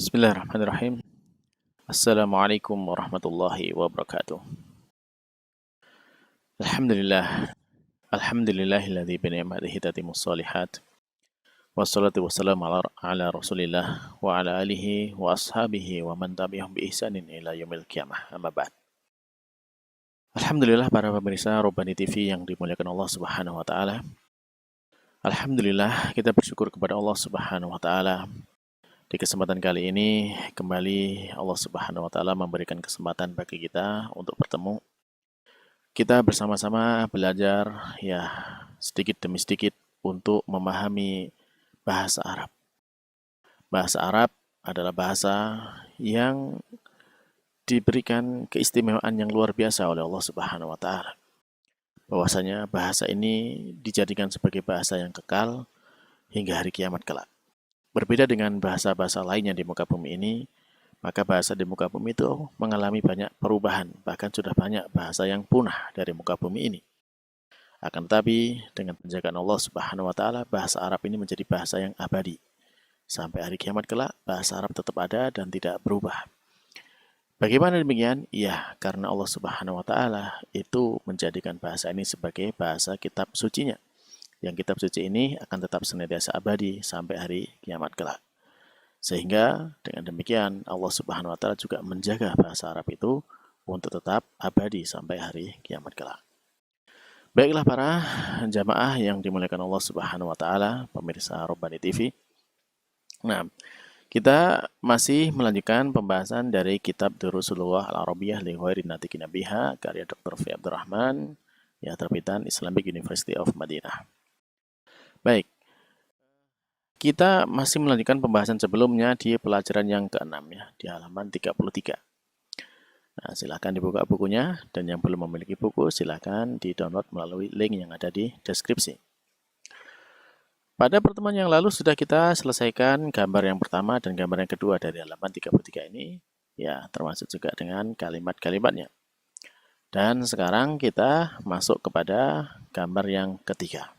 Bismillahirrahmanirrahim. Assalamualaikum warahmatullahi wabarakatuh. Alhamdulillah. Alhamdulillahilladzi bi ni'matihi tatimmus shalihat. Wassalatu wassalamu ala Rasulillah wa ala alihi wa ashabihi wa man tabi'ahum bi ihsanin ila yaumil qiyamah. Amma ba'd. Alhamdulillah para pemirsa Robbani TV yang dimuliakan Allah Subhanahu wa taala. Alhamdulillah kita bersyukur kepada Allah Subhanahu wa taala. Di kesempatan kali ini kembali Allah Subhanahu wa taala memberikan kesempatan bagi kita untuk bertemu. Kita bersama-sama belajar ya sedikit demi sedikit untuk memahami bahasa Arab. Bahasa Arab adalah bahasa yang diberikan keistimewaan yang luar biasa oleh Allah Subhanahu wa taala. Bahwasanya bahasa ini dijadikan sebagai bahasa yang kekal hingga hari kiamat kelak. Berbeda dengan bahasa-bahasa lainnya di muka bumi ini, maka bahasa di muka bumi itu mengalami banyak perubahan, bahkan sudah banyak bahasa yang punah dari muka bumi ini. Akan tetapi, dengan penjagaan Allah Subhanahu wa taala, bahasa Arab ini menjadi bahasa yang abadi. Sampai hari kiamat kelak, bahasa Arab tetap ada dan tidak berubah. Bagaimana demikian? Ya, karena Allah Subhanahu wa taala itu menjadikan bahasa ini sebagai bahasa kitab sucinya. Yang kitab suci ini akan tetap senantiasa abadi sampai hari kiamat kelak. Sehingga dengan demikian Allah Subhanahu wa taala juga menjaga bahasa Arab itu untuk tetap abadi sampai hari kiamat kelak. Baiklah para jamaah yang dimuliakan Allah Subhanahu wa taala, pemirsa Robbani TV. Nah, kita masih melanjutkan pembahasan dari kitab Durusulullah Al-Arabiyah li Ghairi Natiqin Biha karya Dr. Fi Abdurrahman yang terbitan Islamic University of Madinah. Baik, kita masih melanjutkan pembahasan sebelumnya di pelajaran yang ke-6 ya, di halaman 33. Nah, silakan dibuka bukunya, dan yang belum memiliki buku silakan di-download melalui link yang ada di deskripsi. Pada pertemuan yang lalu sudah kita selesaikan gambar yang pertama dan gambar yang kedua dari halaman 33 ini, ya termasuk juga dengan kalimat-kalimatnya. Dan sekarang kita masuk kepada gambar yang ketiga.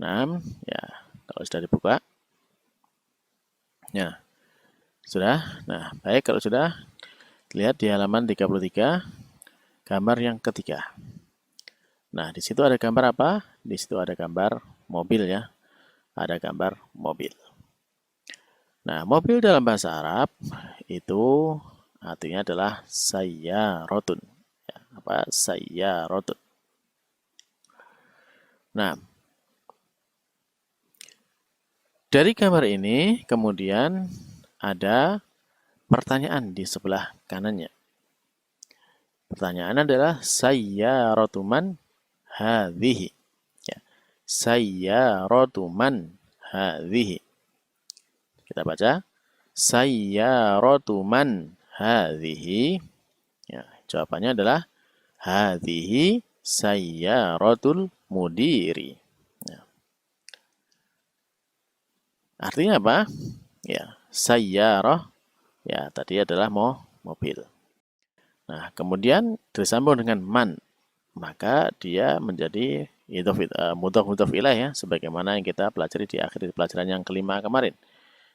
Nah, ya, kalau sudah dibuka. Ya, sudah. Nah, baik kalau sudah, lihat di halaman 33, gambar yang ketiga. Nah, di situ ada gambar apa? Di situ ada gambar mobil ya. Ada gambar mobil. Nah, mobil dalam bahasa Arab itu artinya adalah sayyaratun. Ya, apa? Sayyaratun. Nah, dari gambar ini kemudian ada pertanyaan di sebelah kanannya. Pertanyaan adalah sayyaratu man hadhihi. Ya. Sayyaratu man hadhihi. Kita baca sayyaratu man hadhihi. Ya, jawabannya adalah hadhihi sayyaratul mudiri. Artinya apa? Ya, sayyarah ya tadi adalah mobil. Nah, kemudian disambung dengan man, maka dia menjadi mudhaf ilaih ya, sebagaimana yang kita pelajari di akhir pelajaran yang kelima kemarin.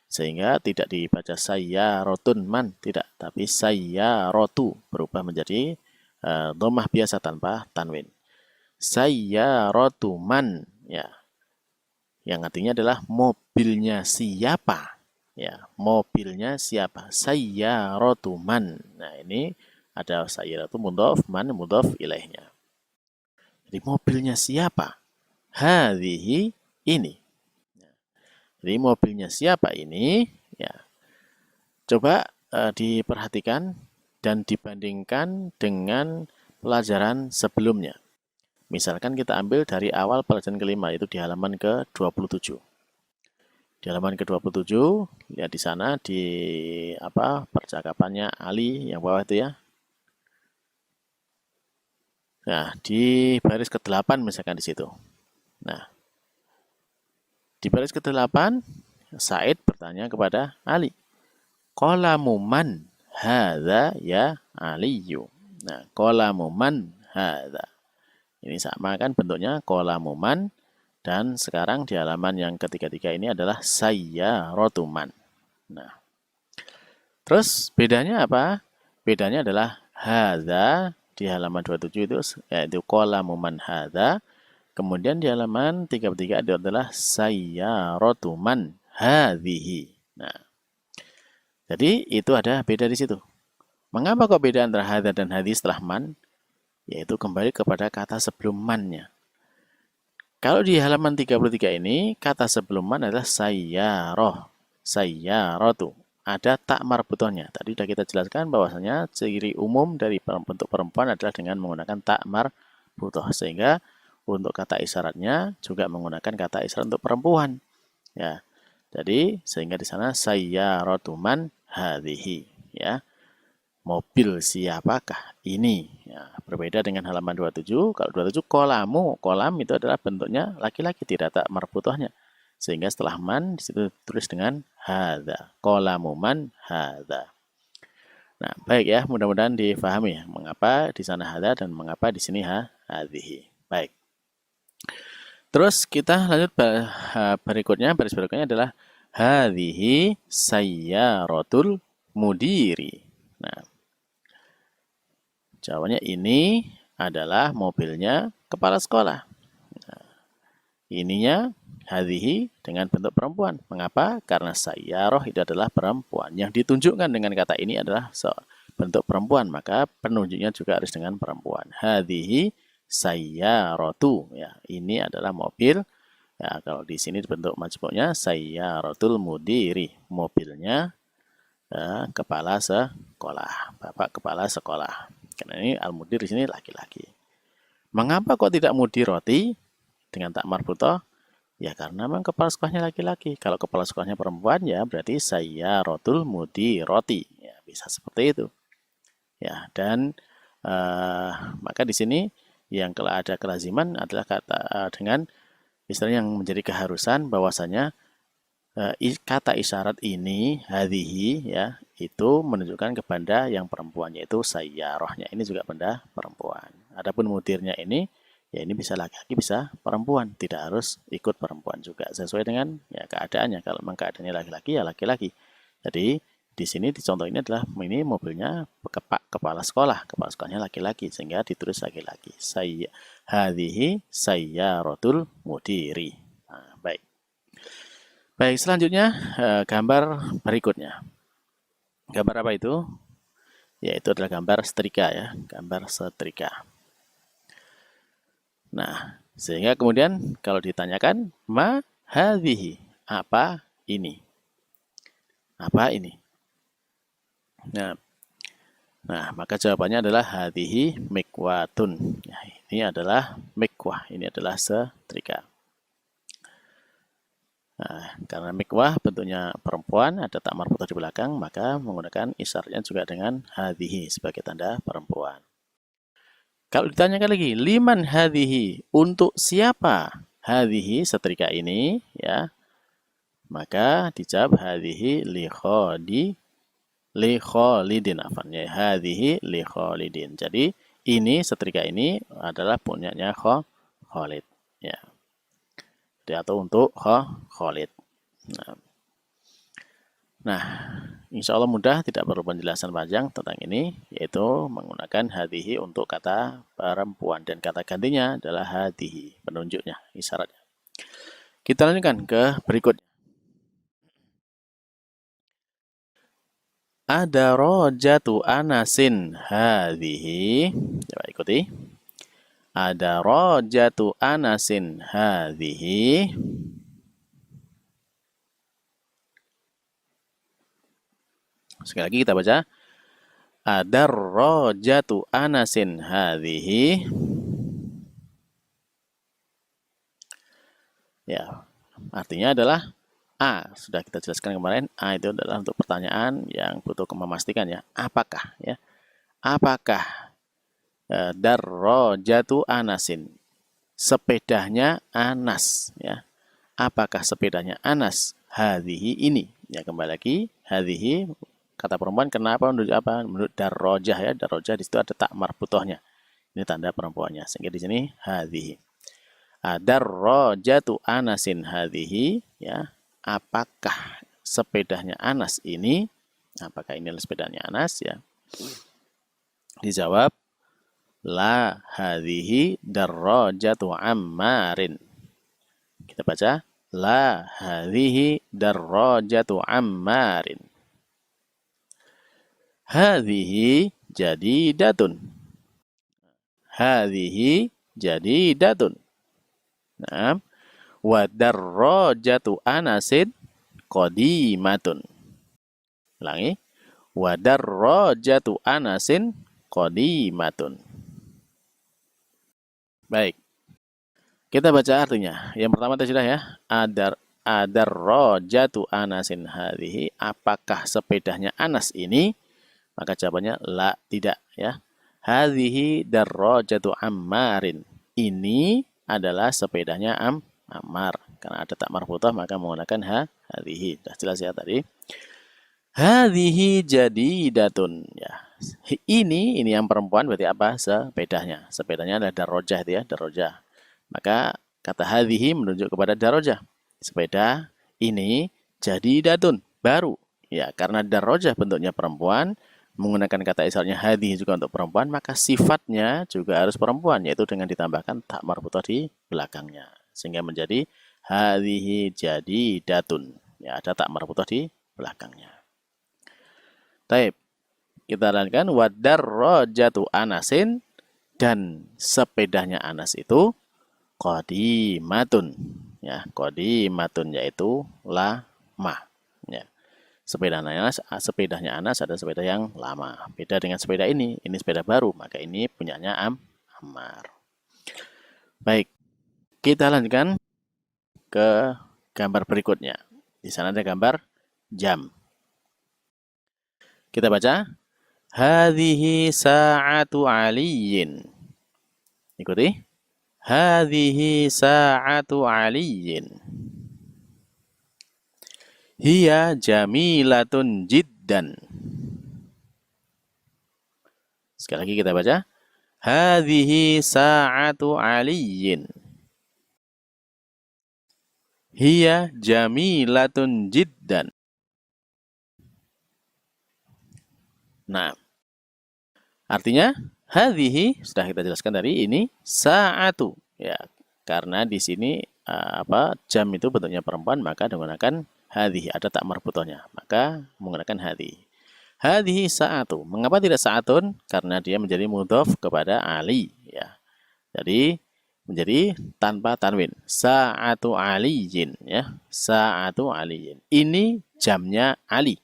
Sehingga tidak dibaca sayyarotun man, tidak, tapi sayyaratu berubah menjadi dhammah biasa tanpa tanwin. Sayyaratu man ya. Yang artinya adalah mobilnya siapa? Ya, mobilnya siapa? Sayyaratu man. Nah, ini ada sayyaratu mudhaf, man mudhaf ilaihnya. Jadi mobilnya siapa? Hadhihi ini. Jadi mobilnya siapa ini? Ya. Coba diperhatikan dan dibandingkan dengan pelajaran sebelumnya. Misalkan kita ambil dari awal pelajaran kelima, yaitu di halaman ke-27. Di halaman ke-27, lihat di sana di percakapannya Ali yang bawah itu ya. Nah, di baris ke-8 misalkan di situ. Nah, di baris ke-8, Said bertanya kepada Ali. Qalamu man hadza ya Aliyu. Nah, qalamu man hadza. Ini sama kan bentuknya qalamu man, dan sekarang di halaman yang ketiga ini adalah sayyaratu man. Nah, terus bedanya apa? Bedanya adalah hadza di halaman 27 itu yaitu qalamu man hadza. Kemudian di halaman 33 itu adalah sayyaratu man hadhihi. Nah, jadi itu ada beda di situ. Mengapa kok beda antara hadza dan hadhi setelah man? Yaitu kembali kepada kata sebelum man-nya. Kalau di halaman 33 ini, kata sebelum man adalah sayyaroh. Sayyaratu. Ada tak marbutohnya. Tadi sudah kita jelaskan bahwasanya ciri umum dari bentuk perempuan adalah dengan menggunakan tak marbutoh. Sehingga untuk kata isyaratnya juga menggunakan kata isyarat untuk perempuan. Ya. Jadi sehingga di sana sayyaratu man hadhihi, ya. Mobil siapakah ini? Ya, berbeda dengan halaman 27. Kalau 27 kolamu, kolam itu adalah bentuknya laki-laki, tidak tak marbutohnya. Sehingga setelah man disitu tulis dengan hadza. Kolamu man hadza. Nah, baik ya, mudah-mudahan difahami ya, mengapa di sana hadza dan mengapa di sini hadhihi. Baik. Terus kita lanjut berikutnya, baris berikutnya adalah hadhihi sayyaratul mudiri. Nah, jawabannya ini adalah mobilnya kepala sekolah. Nah, ininya hadhihi dengan bentuk perempuan. Mengapa? Karena sayyaroh itu adalah perempuan. Yang ditunjukkan dengan kata ini adalah bentuk perempuan, maka penunjuknya juga harus dengan perempuan. Hadhihi sayyarotu. Ya, ini adalah mobil. Ya, kalau di sini bentuk majmuknya sayyaratul mudiri, mobilnya kepala sekolah, bapak kepala sekolah. Karena ini al-mudir di sini laki-laki. Mengapa kok tidak mudiroti dengan tak marbutoh? Ya karena memang kepala sekolahnya laki-laki. Kalau kepala sekolahnya perempuan ya berarti sayyaratul mudiroti. Ya, bisa seperti itu. Ya, dan maka di sini yang kalau ada kelaziman adalah kata dengan istilah yang menjadi keharusan bahwasanya kata isyarat ini hadhihi ya itu menunjukkan kepada yang perempuan yaitu sayyarohnya, ini juga benda perempuan. Adapun mudirnya ini ya ini bisa laki-laki bisa perempuan, tidak harus ikut perempuan juga, sesuai dengan ya keadaannya. Kalau memang keadaannya laki-laki ya laki-laki. Jadi di sini di contoh ini adalah ini mobilnya kepala sekolahnya laki-laki sehingga ditulis laki-laki. Hadhihi sayyaratul mudiri. Nah, baik. Baik, selanjutnya gambar berikutnya. Gambar apa itu? Yaitu adalah gambar setrika ya, gambar setrika. Nah, sehingga kemudian kalau ditanyakan ma hadhihi, apa ini? Apa ini? Nah, maka jawabannya adalah hadhihi mikwatun. Nah, ini adalah mikwah, ini adalah setrika. Nah, karena mikwah bentuknya perempuan, ada tak marbutoh di belakang, maka menggunakan isyaratnya juga dengan hadhihi sebagai tanda perempuan. Kalau ditanyakan lagi, liman hadhihi, untuk siapa hadhihi setrika ini, ya, maka dijawab hadhihi li Khalidin afan, ya, hadhihi li Khalidin. Jadi ini setrika ini adalah punyanya Khalid, ya. Atau untuk Khalid. Nah, insya Allah mudah, tidak perlu penjelasan panjang tentang ini, yaitu menggunakan hadhihi untuk kata perempuan dan kata gantinya adalah hadhihi, penunjuknya, isyaratnya. Kita lanjutkan ke berikutnya. Ada rojatu anasin hadhihi. Coba ikuti. Ada rojatu anasin hadhihi. Sekali lagi kita baca. Ada rojatu anasin hadhihi. Ya, artinya adalah A. Sudah kita jelaskan kemarin. A itu adalah untuk pertanyaan yang butuh memastikan ya. Apakah ya? Apakah darrojatu anasin, sepedanya Anas ya. Apakah sepedanya Anas hadhihi ini? Ya, kembali lagi hadhihi kata perempuan, kenapa menurut apa? Menurut darrojah ya. Darrojah di situ ada tak marbutohnya. Ini tanda perempuannya. Sehingga di sini hadhihi. Darrojatu Anasin hadhihi ya. Apakah sepedanya Anas ini, apakah ini adalah sepedanya Anas ya? Dijawab, la hadhihi darrajatu Ammarin. Kita baca, la hadhihi darrajatu Ammarin. Hadhihi jadidatun. Hadhihi jadidatun. Nah, wa darrajatu Anasin qadimatun. Ulangi, wa darrajatu Anasin qadimatun. Baik. Kita baca artinya. Yang pertama tadi sudah ya. Adarrajatu Anasin hadhihi. Apakah sepedanya Anas ini? Maka jawabannya la, tidak ya. Hadhihi darrajatu Ammarin. Ini adalah sepedanya Ammar. Karena ada tak marbutah maka menggunakan hadhihi. Sudah jelas ya tadi. Hadhihi jadidatun ya. Ini yang perempuan berarti apa? Sepedanya. Sepedanya adalah darrajah itu ya, darrajah. Maka kata hadhihi menunjuk kepada darrajah. Sepeda ini jadidatun, baru. Ya, karena darrajah bentuknya perempuan, menggunakan kata isalnya hadhihi juga untuk perempuan, maka sifatnya juga harus perempuan, yaitu dengan ditambahkan tak marbutah di belakangnya. Sehingga menjadi hadhihi jadidatun. Ya, ada tak marbutah di belakangnya. Taib. Kita lanjutkan, wa darrajatu Anasin, dan sepedanya Anas itu qadimatun. Ya, qadimatun yaitu lama. Ya. Sepedanya Anas ada sepeda yang lama. Beda dengan sepeda ini sepeda baru, maka ini punyanya Ammar. Baik. Kita lanjutkan ke gambar berikutnya. Di sana ada gambar jam. Kita baca, hadhihi sa'atu Aliyin. Ikuti. Hadhihi sa'atu Aliyin. Hiya jamilatun jiddan. Sekali lagi kita baca. Hadhihi sa'atu Aliyin. Hiya jamilatun jiddan. Nah, artinya hadhihi sudah kita jelaskan tadi, ini sa'atu ya, karena di sini jam itu bentuknya perempuan, maka menggunakan hadhihi, ada tak marbutahnya, maka menggunakan hadhihi. Hadhihi sa'atu. Mengapa tidak sa'atun? Karena dia menjadi mudhof kepada Ali ya. Jadi menjadi tanpa tanwin. Sa'atu Aliyin ya. Sa'atu Aliyin. Ini jamnya Ali.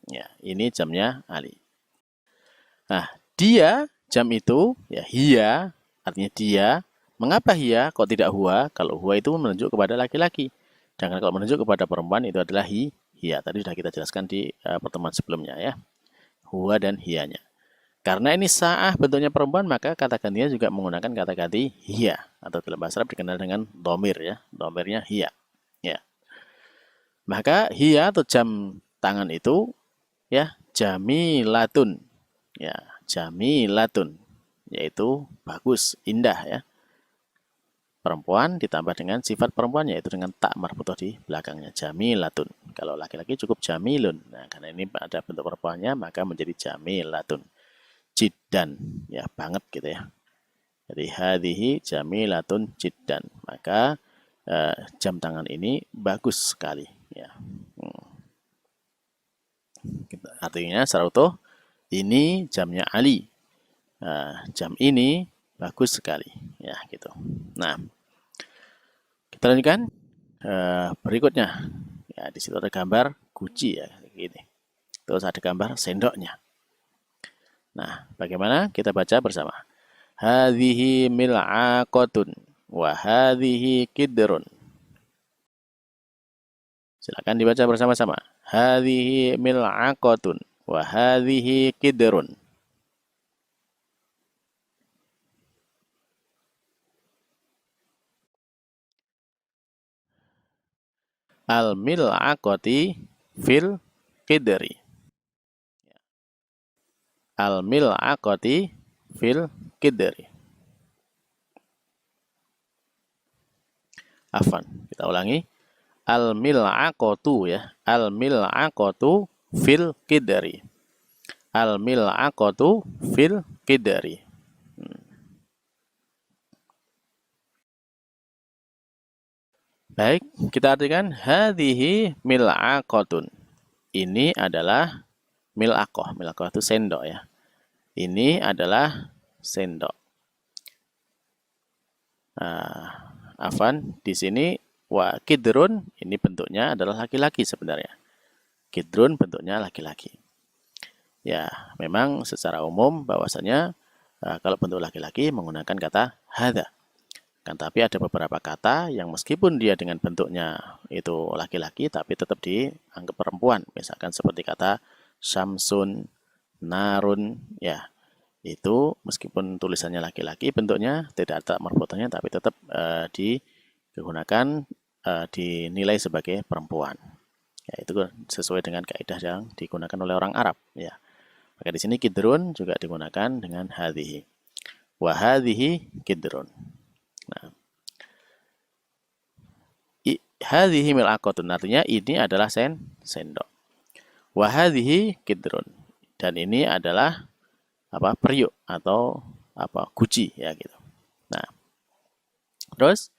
Ya, ini jamnya Ali. Nah, dia jam itu ya hiya, artinya dia. Mengapa hiya kok tidak huwa? Kalau huwa itu menunjuk kepada laki-laki. Sedangkan kalau menunjuk kepada perempuan itu adalah hiya. Tadi sudah kita jelaskan di pertemuan sebelumnya ya. Huwa dan hiyanya. Karena ini sa'ah bentuknya perempuan, maka kata gantinya juga menggunakan kata ganti hiya, atau dalam bahasa Arab dikenal dengan domir ya. Domirnya hiya. Ya. Maka hiya atau jam tangan itu ya jamilatun. Ya, jamilatun, yaitu bagus, indah ya. Perempuan ditambah dengan sifat perempuan, yaitu dengan tak marbutah di belakangnya, jamilatun. Kalau laki-laki cukup jamilun. Nah, karena ini ada bentuk perempuannya, maka menjadi jamilatun. Jiddan, ya banget gitu ya. Jadi hadhihi jamilatun jiddan. Maka jam tangan ini bagus sekali ya. Artinya secara utuh, ini jamnya Ali. Jam ini bagus sekali, ya gitu. Nah, kita lanjutkan berikutnya. Ya, di situ ada gambar guci ya, gini. Terus ada gambar sendoknya. Nah, bagaimana? Kita baca bersama. Hadhihi mil'aqatun wa hadhihi kidrun. Silakan dibaca bersama-sama. Hadhihi mil'aqatun wa hadhihi kidrun. Al-mil'aqati fil qidri. Al-mil'aqati fil qidri. Afan, kita ulangi. Al-mil'aqatu ya. Al-mil'aqatu fil qidri. Al-mil'aqatu fil qidri. Baik, kita artikan hadhihi mil'aqatun. Ini adalah mil'aqah. Mil'aqah itu sendok ya. Ini adalah sendok. Nah, afan di sini wa kidrun ini bentuknya adalah laki-laki sebenarnya. Kidrun bentuknya laki-laki. Ya, memang secara umum bahwasanya kalau bentuk laki-laki menggunakan kata hadza. Kan tapi ada beberapa kata yang meskipun dia dengan bentuknya itu laki-laki tapi tetap dianggap perempuan. Misalkan seperti kata syamsun, narun, ya. Itu meskipun tulisannya laki-laki bentuknya tidak ada marbutannya tapi tetap digunakan dinilai sebagai perempuan. Ya, itu sesuai dengan kaidah yang digunakan oleh orang Arab, ya. Maka di sini kidrun juga digunakan dengan hadhihi. Wa hadhihi kidrun. Nah, hadhihi mil'aqatun artinya ini adalah sendok. Wa hadhihi kidrun. Dan ini adalah periuk atau guci ya gitu. Nah, terus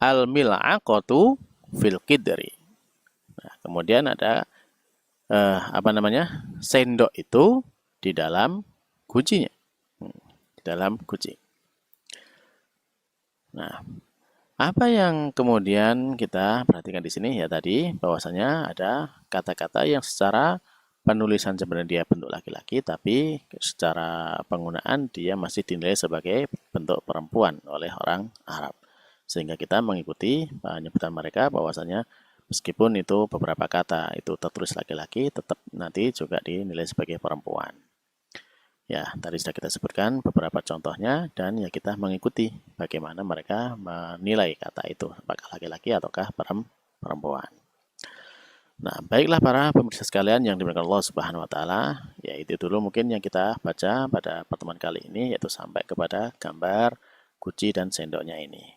al mil'aqatu fil qidri. Nah, kemudian ada sendok itu di dalam gucinya. Di dalam guci. Nah, apa yang kemudian kita perhatikan di sini ya tadi bahwasanya ada kata-kata yang secara penulisan sebenarnya dia bentuk laki-laki tapi secara penggunaan dia masih dinilai sebagai bentuk perempuan oleh orang Arab. Sehingga kita mengikuti penyebutan mereka bahwasanya meskipun itu beberapa kata itu tertulis laki-laki tetap nanti juga dinilai sebagai perempuan. Ya, tadi sudah kita sebutkan beberapa contohnya dan ya kita mengikuti bagaimana mereka menilai kata itu apakah laki-laki ataukah perempuan. Nah, baiklah para pemirsa sekalian yang dimuliakan Allah Subhanahu wa taala, ya itu dulu mungkin yang kita baca pada pertemuan kali ini yaitu sampai kepada gambar guci dan sendoknya ini.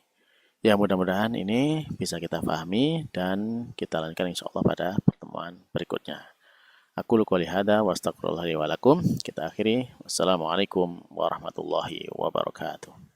Ya, mudah-mudahan ini bisa kita pahami dan kita lanjutkan insyaallah pada pertemuan berikutnya. Aku qouli hadza wa astaghfirullah li wa lakum. Kita akhiri. Wassalamualaikum warahmatullahi wabarakatuh.